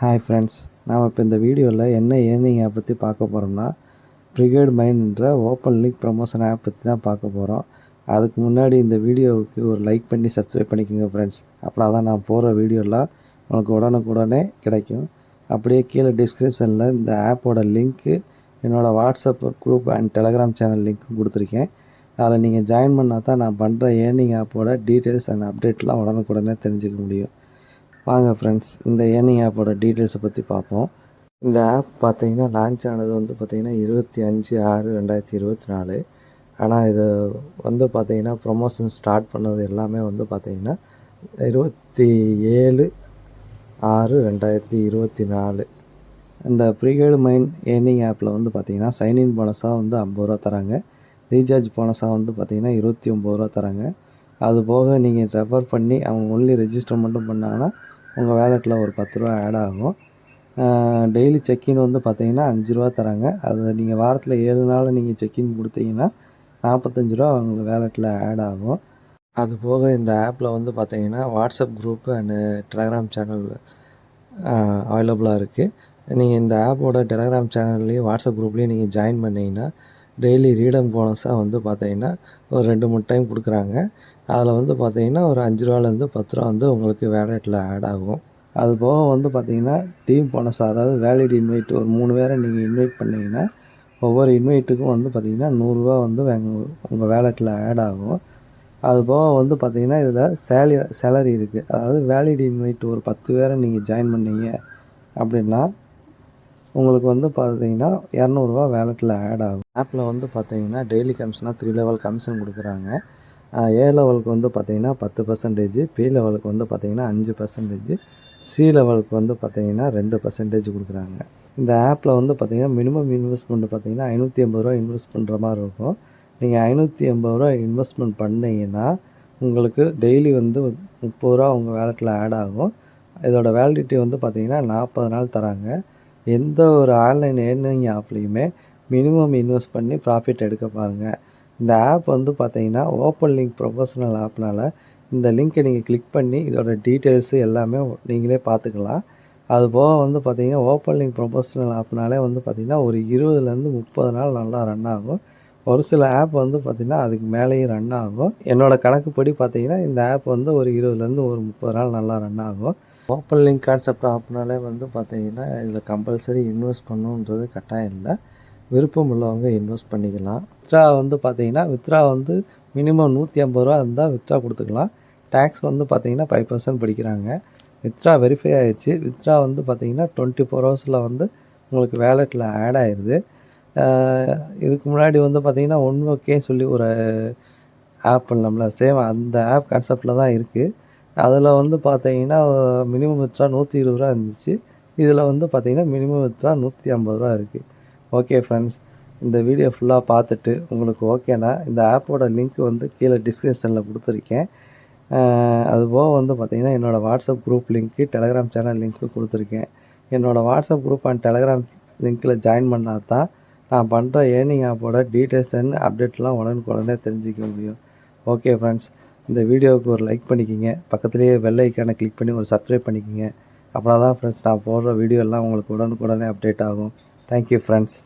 Hi friends, நாம் இப்போ இந்த வீடியோவில் என்ன ஏர்னிங் ஆப் பற்றி பார்க்க போகிறோம்னா, பிரிகேட் மைண்ட்ன்ற ஓப்பன் லிங்க் ப்ரமோஷன் ஆப் பற்றி தான் பார்க்க போகிறோம். அதுக்கு முன்னாடி இந்த வீடியோவுக்கு ஒரு லைக் பண்ணி சப்ஸ்கிரைப் பண்ணிக்கோங்க ஃப்ரெண்ட்ஸ். அப்படின்னா தான் நான் போகிற வீடியோலாம் உங்களுக்கு உடனுக்குடனே கிடைக்கும். அப்படியே கீழே டிஸ்கிரிப்ஷனில் இந்த ஆப்போட லிங்க்கு, என்னோடய WhatsApp group and Telegram channel லிங்க்கும் கொடுத்துருக்கேன். அதில் நீங்கள் ஜாயின் பண்ணால் தான் நான் பண்ணுற ஏர்னிங் ஆப்போட டீட்டெயில்ஸ் அண்ட் அப்டேட்லாம் உடனுக்குடனே தெரிஞ்சுக்க முடியும். வாங்க ஃப்ரெண்ட்ஸ், இந்த ஏர்னிங் ஆப்போட டீட்டெயில்ஸை பற்றி பார்ப்போம். இந்த ஆப் பார்த்தீங்கன்னா லான்ச் ஆனது வந்து பார்த்திங்கன்னா 25/6/2024. ஆனால் இது வந்து பார்த்திங்கன்னா ப்ரொமோஷன் ஸ்டார்ட் பண்ணது எல்லாமே வந்து பார்த்திங்கன்னா 27/6/2024. இந்த ப்ரீகேட் மைண்ட் ஏர்னிங் ஆப்பில் வந்து பார்த்திங்கன்னா சைன்இன் போனஸாக வந்து 50 ரூபா தராங்க. ரீசார்ஜ் போனஸாக வந்து பார்த்திங்கன்னா 29 ரூபா தராங்க. அது போக நீங்கள் ரெஃபர் பண்ணி அவங்க ஒன்லி ரெஜிஸ்டர் மட்டும் பண்ணாங்கன்னா உங்கள் வேலெட்டில் ஒரு 10 ரூபா ஆட் ஆகும். டெய்லி செக்இன் வந்து பார்த்தீங்கன்னா 5 ரூபா தராங்க. அது நீங்கள் வாரத்தில் 7 நாள் நீங்கள் செக்இன் கொடுத்தீங்கன்னா 45 ரூபா உங்கள் வேலெட்டில் ஆட் ஆகும். அது போக இந்த ஆப்பில் வந்து பார்த்தீங்கன்னா WhatsApp group and Telegram channel அவைலபிளாக இருக்குது. நீங்கள் இந்த ஆப்போட டெலகிராம் சேனல்லையும் வாட்ஸ்அப் குரூப்லேயும் நீங்கள் ஜாயின் பண்ணிங்கன்னா டெய்லி ரீடம் போனஸாக வந்து பார்த்தீங்கன்னா ஒரு 2-3 டைம் கொடுக்குறாங்க. அதில் வந்து பார்த்தீங்கன்னா ஒரு 5 ரூபாலேருந்து 10 ரூபா வந்து உங்களுக்கு வேலெட்டில் ஆட் ஆகும். அது போக வந்து பார்த்தீங்கன்னா டீம் போனஸ், அதாவது வேலிட் இன்வைட், ஒரு 3 பேரை நீங்கள் இன்வைட் பண்ணிங்கன்னா ஒவ்வொரு இன்வைட்டுக்கும் வந்து பார்த்திங்கன்னா 100 ரூபா வந்து உங்கள் வேலெட்டில் ஆட் ஆகும். அது போக வந்து பார்த்திங்கன்னா இதில் சேலரி இருக்குது. அதாவது வேலிட் இன்வைட் ஒரு 10 பேரை நீங்கள் ஜாயின் பண்ணீங்க அப்படின்னா உங்களுக்கு வந்து பார்த்தீங்கன்னா 200 ரூபா வேலெட்டில் ஆட் ஆகும். ஆப்பில் வந்து பார்த்தீங்கன்னா டெய்லி கமிஷனாக 3 லெவல் கமிஷன் கொடுக்குறாங்க. ஏ லெவலுக்கு வந்து பார்த்தீங்கன்னா 10%, பி லெவலுக்கு வந்து பார்த்தீங்கன்னா 5%, சி லெவலுக்கு வந்து பார்த்தீங்கன்னா 2% கொடுக்குறாங்க. இந்த ஆப்பில் வந்து பார்த்தீங்கன்னா மினிமம் இன்வெஸ்ட்மெண்ட் பார்த்தீங்கன்னா 580 ரூபா இன்வெஸ்ட் பண்ணுற மாதிரி இருக்கும். நீங்கள் 580 ரூபா இன்வெஸ்ட்மெண்ட் பண்ணிங்கன்னா உங்களுக்கு டெய்லி வந்து 30 ரூபா உங்கள் வேலெட்டில் ஆட் ஆகும். இதோட வேலிடிட்டி வந்து பார்த்தீங்கன்னா 40 நாள் தராங்க. எந்த ஒரு ஆன்லைன் ஏர்னிங் ஆப்லேயுமே மினிமம் இன்வெஸ்ட் பண்ணி ப்ராஃபிட் எடுக்க பாருங்கள். இந்த ஆப் வந்து பார்த்தீங்கன்னா ஓப்பன் லிங்க் ப்ரொஃபஷனல் ஆப்னால் இந்த லிங்க்கை நீங்கள் கிளிக் பண்ணி இதோட டீட்டெயில்ஸு எல்லாமே நீங்களே பார்த்துக்கலாம். அது போக வந்து பார்த்தீங்கன்னா ஓப்பன் லிங்க் ப்ரொஃபஷனல் ஆப்னாலே வந்து பார்த்திங்கன்னா ஒரு 20லேருந்து 30 நாள் நல்லா ரன் ஆகும். ஒரு சில ஆப் வந்து பார்த்திங்கன்னா அதுக்கு மேலேயும் ரன் ஆகும். என்னோடய கணக்குப்படி பார்த்திங்கன்னா இந்த ஆப் வந்து ஒரு 20லேருந்து ஒரு 30 நாள் நல்லா ரன் ஆகும். ஓப்பன் லிங்க் கான்செப்ட் ஆப்னாலே வந்து பார்த்திங்கன்னா இதில் கம்பல்சரி இன்வெஸ்ட் பண்ணணுன்றது கட்டாயம் இல்லை. விருப்பம் உள்ளவங்க இன்வெஸ்ட் பண்ணிக்கலாம். வித்ரா வந்து பார்த்திங்கன்னா வித்ரா வந்து மினிமம் 150 ரூபா இருந்தால் வித்ரா கொடுத்துக்கலாம். டேக்ஸ் வந்து பார்த்திங்கன்னா 5% பிடிக்கிறாங்க. வித்ரா வெரிஃபை ஆகிடுச்சு. வித்ரா வந்து பார்த்திங்கன்னா 24 ஹவர்ஸில் வந்து உங்களுக்கு வேலெட்டில் ஆட் ஆயிடுது. இதுக்கு முன்னாடி வந்து பார்த்திங்கன்னா ஒன்ஓகே சொல்லி ஒரு ஆப் பண்ணோம்ல, சேம் அந்த ஆப் கான்செப்டில் தான் இருக்குது. அதில் வந்து பார்த்தீங்கன்னா மினிமம் வித்ரா 120 ரூபா இருந்துச்சு. இதில் வந்து பார்த்தீங்கன்னா மினிமம் வித்ரா 150 ரூபா இருக்குது. ஓகே ஃப்ரெண்ட்ஸ், இந்த வீடியோ ஃபுல்லாக பார்த்துட்டு உங்களுக்கு ஓகேனா இந்த ஆப்போட லிங்க் வந்து கீழே டிஸ்கிரிப்ஷனில் கொடுத்துருக்கேன். அதுபோக வந்து பார்த்திங்கன்னா என்னோடய WhatsApp group link, Telegram channel link கொடுத்துருக்கேன். என்னோடய வாட்ஸ்அப் குரூப் அண்ட் டெலகிராம் லிங்க்கில் ஜாயின் பண்ணால் தான் நான் பண்ணுற ஏர்னிங் ஆப்போட டீட்டெயில்ஸ் அண்ட் அப்டேட்லாம் உடனுக்குடனே தெரிஞ்சிக்க முடியும். ஓகே ஃப்ரெண்ட்ஸ், இந்த வீடியோவுக்கு ஒரு லைக் பண்ணிக்கிங்க. பக்கத்துலேயே பெல் ஐக்கானை கிளிக் பண்ணி ஒரு சப்ஸ்கிரைப் பண்ணிக்கிங்க. அப்படின்னா தான் ஃப்ரெண்ட்ஸ் நான் போடுற வீடியோ எல்லாம் உங்களுக்கு உடனுக்குடனே அப்டேட் ஆகும். Thank you friends.